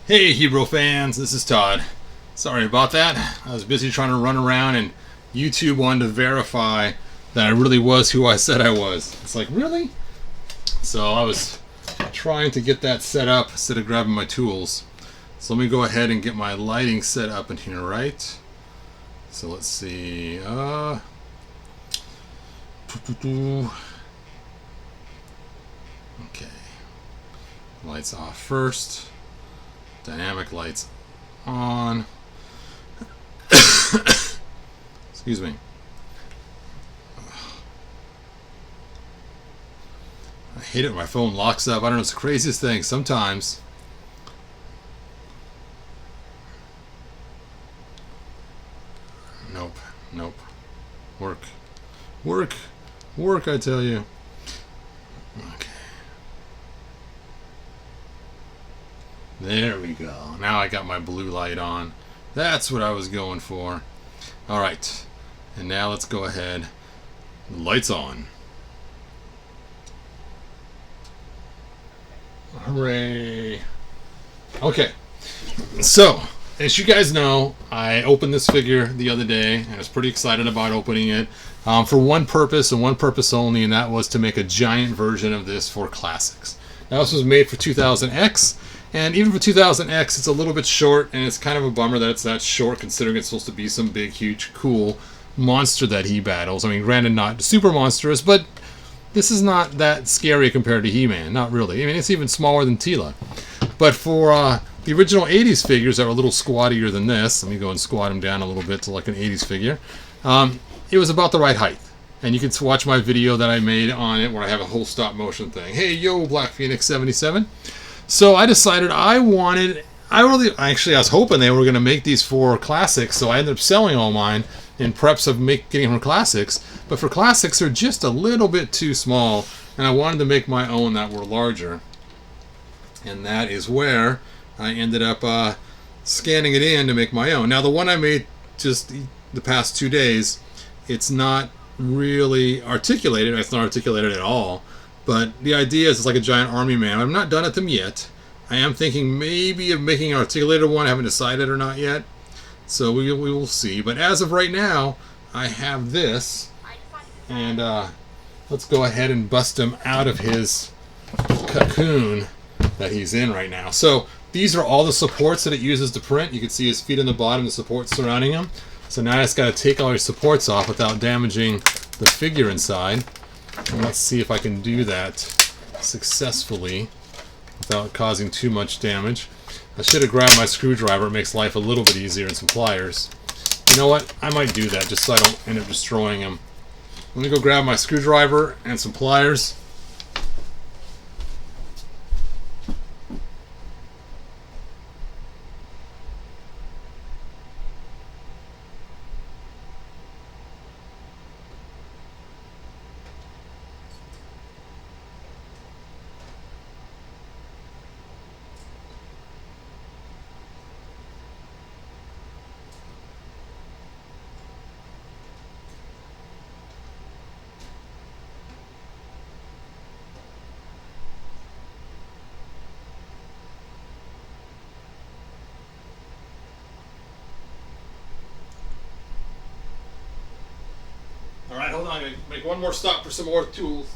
Hey Hero fans, this is Todd. Sorry about that. I was busy trying to run around and YouTube wanted to verify that I really was who I said I was. It's like, really? So I was trying to get that set up instead of grabbing my tools. So let me go ahead and get my lighting set up in here, right? So let's see. Okay. Lights off first. Dynamic lights on. Excuse me. I hate it when my phone locks up. I don't know, it's the craziest thing. Sometimes. Nope. Work, I tell you. Okay. There we go. Now I got my blue light on. That's what I was going for. Alright. And now let's go ahead. Lights on. Hooray. Okay. So, as you guys know, I opened this figure the other day, and I was pretty excited about opening it for one purpose and one purpose only, and that was to make a giant version of this for Classics. Now, this was made for 2000X, and even for 2000X, it's a little bit short, and it's kind of a bummer that it's that short, considering it's supposed to be some big, huge, cool monster that he battles. I mean, granted, not super monstrous, but this is not that scary compared to He-Man. Not really. I mean, it's even smaller than Teela. But for the original 80s figures that were a little squattier than this, let me go and squat him down a little bit to like an 80s figure, it was about the right height. And you can watch my video that I made on it where I have a whole stop motion thing. Hey, yo, Black Phoenix 77. So I decided I was hoping they were going to make these for Classics, so I ended up selling all mine in preps of getting them for Classics. But for Classics, they're just a little bit too small, and I wanted to make my own that were larger. And that is where I ended up scanning it in to make my own. Now, the one I made just the past 2 days, it's not really articulated. It's not articulated at all. But the idea is it's like a giant army man. I'm not done at them yet. I am thinking maybe of making an articulated one. I haven't decided or not yet. So we will see. But as of right now, I have this. And let's go ahead and bust him out of his cocoon that he's in right now. So these are all the supports that it uses to print. You can see his feet on the bottom, the supports surrounding him. So now I just got to take all your supports off without damaging the figure inside. And let's see if I can do that successfully without causing too much damage. I should have grabbed my screwdriver. It makes life a little bit easier, and some pliers. You know what? I might do that just so I don't end up destroying him. Let me go grab my screwdriver and some pliers. Alright, hold on. I'm going to make one more stop for some more tools.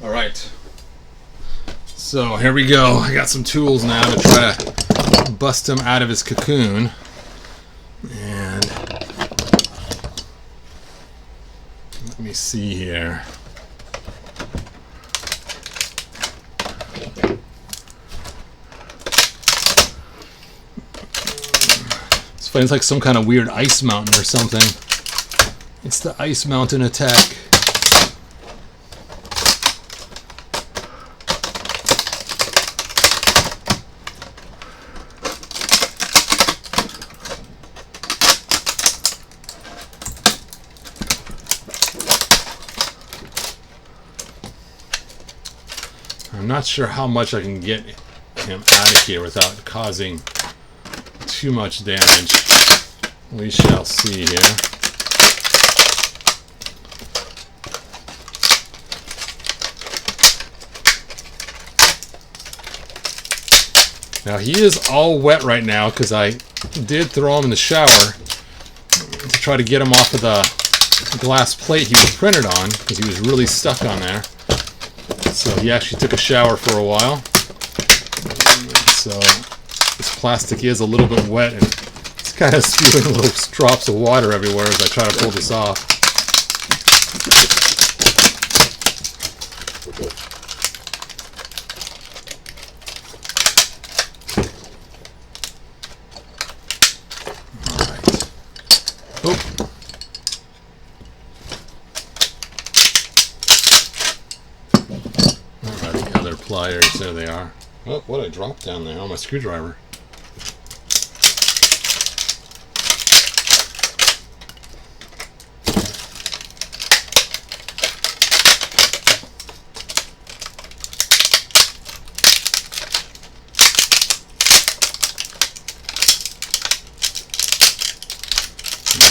Alright. So here we go. I got some tools now to try to bust him out of his cocoon. And let me see here. It's funny, it's like some kind of weird ice mountain or something. It's the ice mountain attack. I'm not sure how much I can get him out of here without causing too much damage. We shall see here. Now he is all wet right now because I did throw him in the shower to try to get him off of the glass plate he was printed on because he was really stuck on there. So he actually took a shower for a while. So this plastic is a little bit wet and it's kind of spewing little drops of water everywhere as I try to pull this off. Pliers, there they are. Oh, what I dropped down there? Oh, my screwdriver.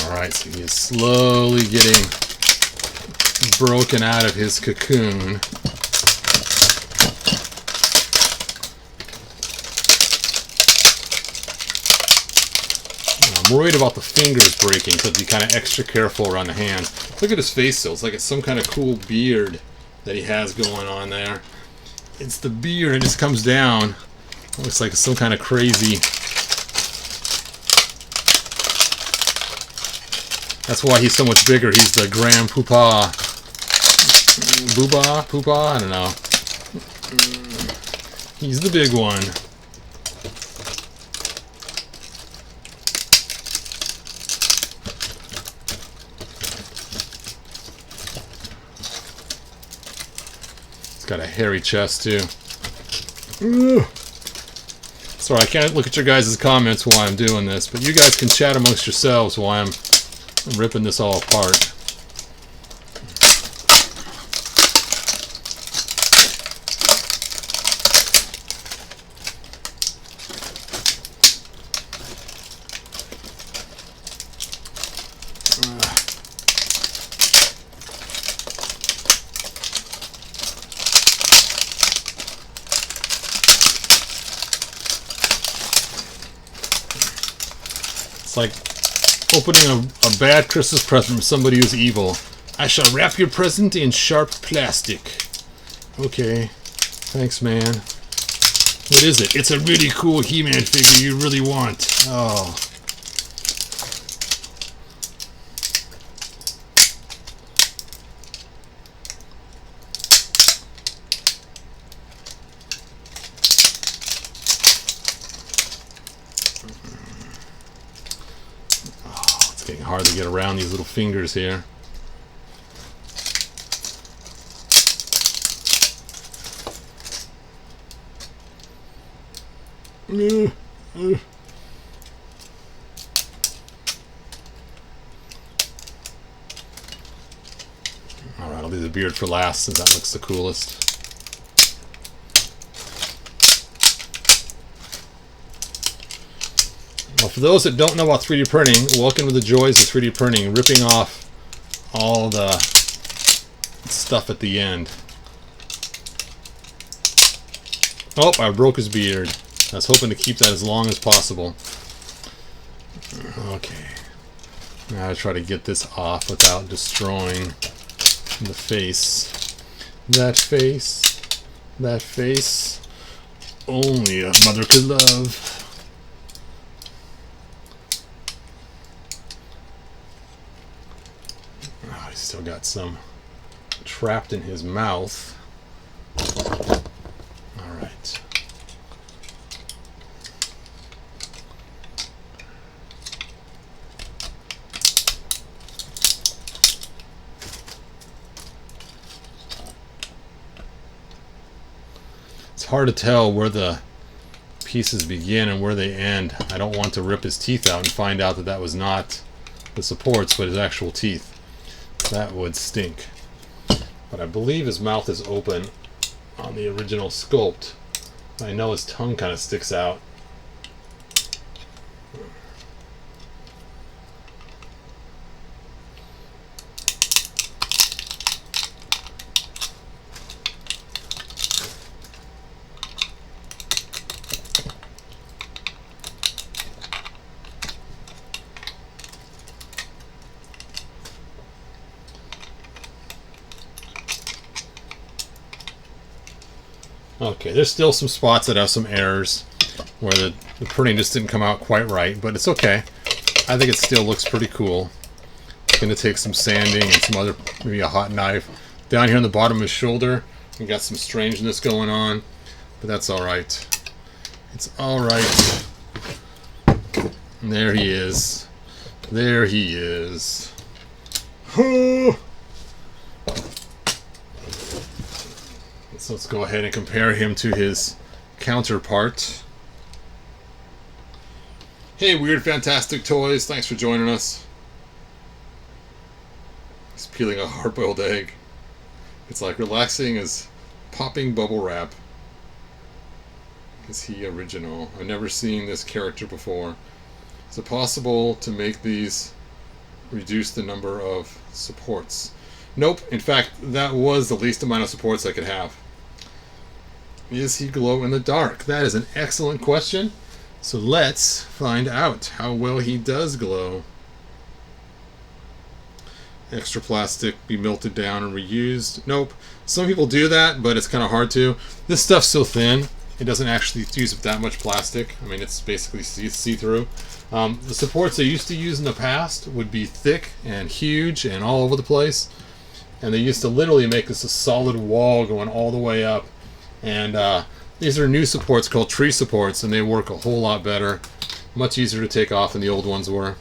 Alright, so he is slowly getting broken out of his cocoon. I'm worried about the fingers breaking, so be kind of extra careful around the hand. Look at his face though. It's like it's some kind of cool beard that he has going on there. It's the beard, it just comes down. It looks like some kind of crazy. That's why he's so much bigger. He's the Grand Poopah. Booba? Poopah? I don't know. He's the big one. Got a hairy chest too. Ugh. Sorry, I can't look at your guys' comments while I'm doing this, but you guys can chat amongst yourselves while I'm ripping this all apart. It's like opening a bad Christmas present from somebody who's evil. I shall wrap your present in sharp plastic. Okay. Thanks, man. What is it? It's a really cool He-Man figure you really want. Oh. Getting hard to get around these little fingers here. Alright, I'll leave the beard for last since that looks the coolest. Well, for those that don't know about 3D printing, welcome to the joys of 3D printing, ripping off all the stuff at the end. Oh, I broke his beard. I was hoping to keep that as long as possible. Okay. Now I try to get this off without destroying the face. That face. That face. Only a mother could love. Still got some trapped in his mouth. All right. It's hard to tell where the pieces begin and where they end. I don't want to rip his teeth out and find out that that was not the supports, but his actual teeth. That would stink. But I believe his mouth is open on the original sculpt. I know his tongue kind of sticks out. Okay, there's still some spots that have some errors where the printing just didn't come out quite right, but it's okay. I think it still looks pretty cool. It's going to take some sanding and some other, maybe a hot knife. Down here on the bottom of his shoulder, we got some strangeness going on, but that's alright. It's alright. There he is. There he is. So let's go ahead and compare him to his counterpart. Hey, Weird Fantastic Toys, thanks for joining us. He's peeling a hard-boiled egg. It's like relaxing as popping bubble wrap. Is he original? I've never seen this character before. Is it possible to make these reduce the number of supports? Nope. In fact, that was the least amount of supports I could have. Is he glow in the dark? That is an excellent question. So let's find out how well he does glow. Extra plastic, be melted down and reused. Nope. Some people do that, but it's kind of hard to. This stuff's so thin, it doesn't actually use up that much plastic. I mean, it's basically see-through. The supports they used to use in the past would be thick and huge and all over the place. And they used to literally make this a solid wall going all the way up. And these are new supports called tree supports, and they work a whole lot better. Much easier to take off than the old ones were.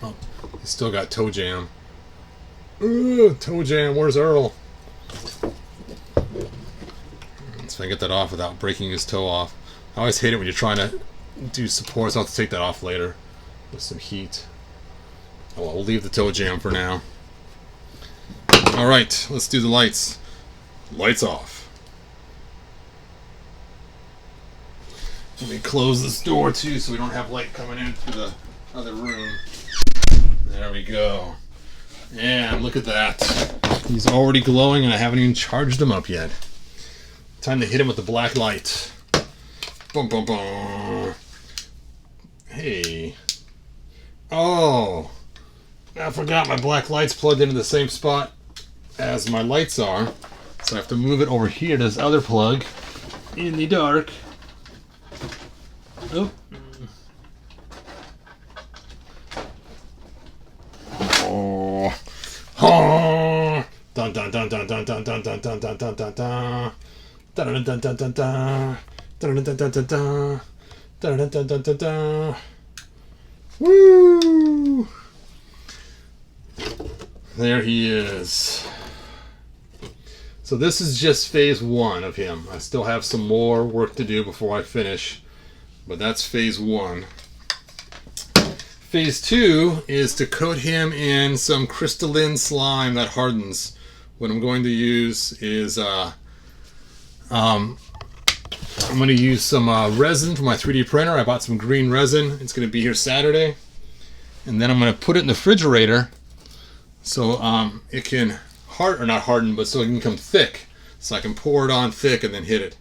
Oh, he's still got toe jam. Ooh, toe jam, where's Earl? Let's try and get that off without breaking his toe off. I always hate it when you're trying to do supports. I'll have to take that off later with some heat. Oh, well, we'll leave the toe jam for now. Alright, let's do the lights. Lights off. Let me close this door too so we don't have light coming in through the other room. There we go. And look at that. He's already glowing and I haven't even charged him up yet. Time to hit him with the black light. Boom, boom, boom. Hey. Oh. I forgot my black light's plugged into the same spot as my lights are. So I have to move it over here to this other plug in the dark. Oh. Oh. Oh. Dun dun dun dun dun dun dun dun dun dun dun dun dun. Dun dun dun dun dun dun. Dun dun dun dun dun dun. Dun dun dun dun dun dun. Woo! There he is. So this is just phase 1 of him. I still have some more work to do before I finish, but that's phase 1. Phase 2 is to coat him in some crystalline slime that hardens. What I'm going to use is I'm going to use some resin from my 3D printer. I bought some green resin. It's going to be here Saturday. And then I'm going to put it in the refrigerator so it can not harden, but so it can become thick. So I can pour it on thick and then hit it.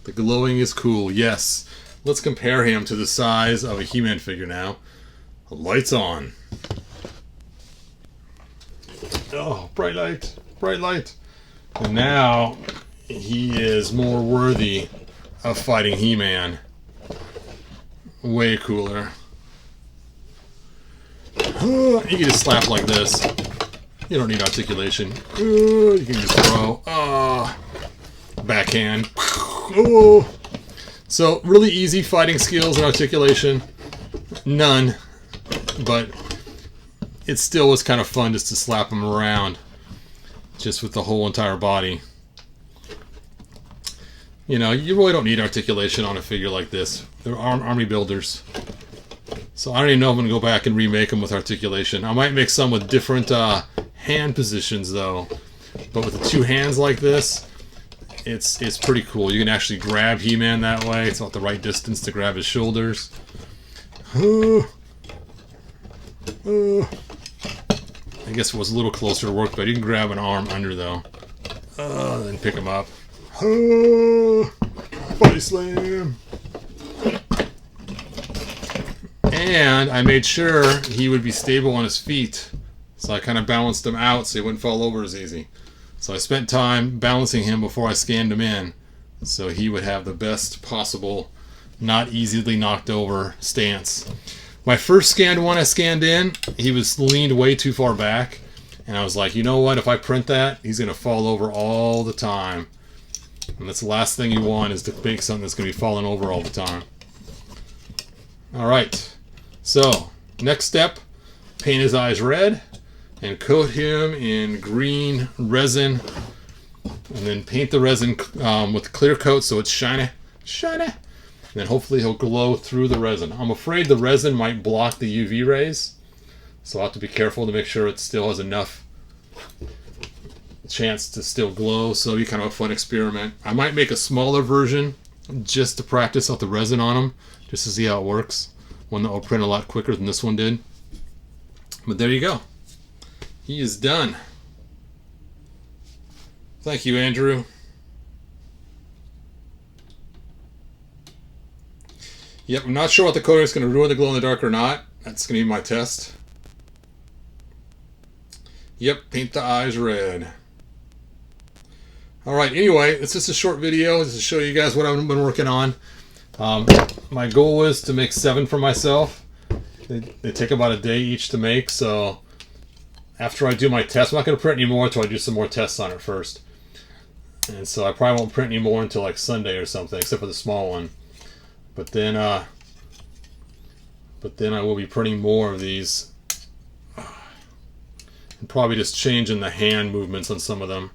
The glowing is cool, yes. Let's compare him to the size of a He-Man figure now. Lights on. Oh, bright light, bright light. And now he is more worthy of fighting He-Man. Way cooler. You can just slap like this. You don't need articulation. You can just throw. Backhand. So, really easy fighting skills and articulation. None. But it still was kind of fun just to slap him around. Just with the whole entire body. You know, you really don't need articulation on a figure like this. They're army builders. So I don't even know if I'm going to go back and remake them with articulation. I might make some with different hand positions though. But with the two hands like this, it's pretty cool. You can actually grab He-Man that way. It's not the right distance to grab his shoulders. I guess it was a little closer to work, but you can grab an arm under though. Then pick him up. Body slam. And I made sure he would be stable on his feet. So I kind of balanced him out so he wouldn't fall over as easy. So I spent time balancing him before I scanned him in, so he would have the best possible, not easily knocked over stance. My first scanned one I scanned in, he was leaned way too far back, and I was like, you know what, if I print that, he's going to fall over all the time. And that's the last thing you want, is to make something that's going to be falling over all the time. Alright, so next step, paint his eyes red and coat him in green resin, and then paint the resin with clear coat so it's shiny. And then hopefully he'll glow through the resin. I'm afraid the resin might block the UV rays, so I'll have to be careful to make sure it still has enough chance to still glow. So it'll be kind of a fun experiment. I might make a smaller version just to practice out the resin on him, just to see how it works. One that will print a lot quicker than this one did. But there you go. He is done. Thank you, Andrew. Yep, I'm not sure what the coating is going to ruin the glow in the dark or not. That's going to be my test. Yep, paint the eyes red. Alright, anyway, it's just a short video just to show you guys what I've been working on. My goal is to make 7 for myself. They take about a day each to make, so after I do my test, I'm not going to print anymore until I do some more tests on it first. And so I probably won't print anymore until like Sunday or something, except for the small one. But then I will be printing more of these. And probably just changing the hand movements on some of them.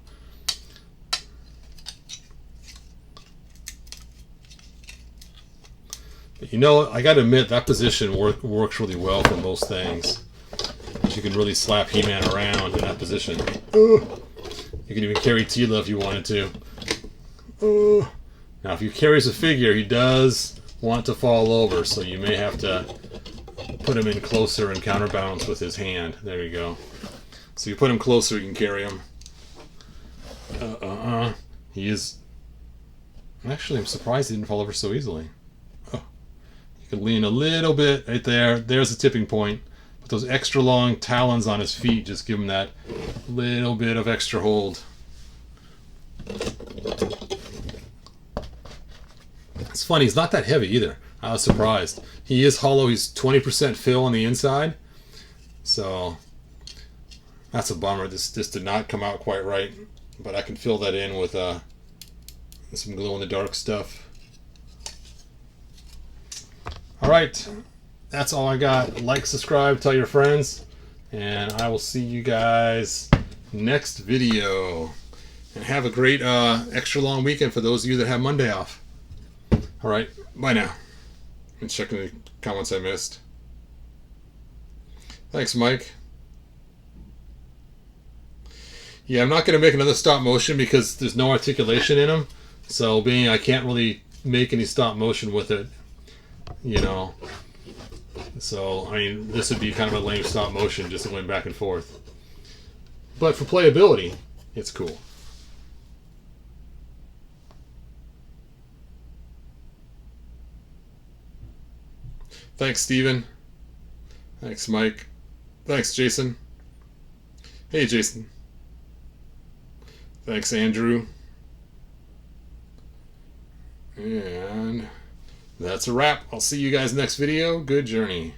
But you know, I got to admit, that position works really well for most things. You can really slap He-Man around in that position. You can even carry Tila if you wanted to. Now, if he carries a figure, he does want to fall over, so you may have to put him in closer and counterbalance with his hand. There you go. So you put him closer, you can carry him. He is... Actually, I'm surprised he didn't fall over so easily. Oh. You can lean a little bit right there. There's the tipping point. But those extra long talons on his feet just give him that little bit of extra hold. It's funny, he's not that heavy either. I was surprised. He is hollow. He's 20% fill on the inside. So that's a bummer. This did not come out quite right. But I can fill that in with some glow-in-the-dark stuff. Alright, that's all I got. Like, subscribe, tell your friends, and I will see you guys next video. And have a great extra long weekend for those of you that have Monday off. Alright, bye now. And check the comments I missed. Thanks, Mike. Yeah, I'm not going to make another stop motion because there's no articulation in them. So being I can't really make any stop motion with it, you know. So, I mean, this would be kind of a lame stop motion, just going back and forth. But for playability, it's cool. Thanks, Steven. Thanks, Mike. Thanks, Jason. Hey, Jason. Thanks, Andrew. And that's a wrap. I'll see you guys next video. Good journey.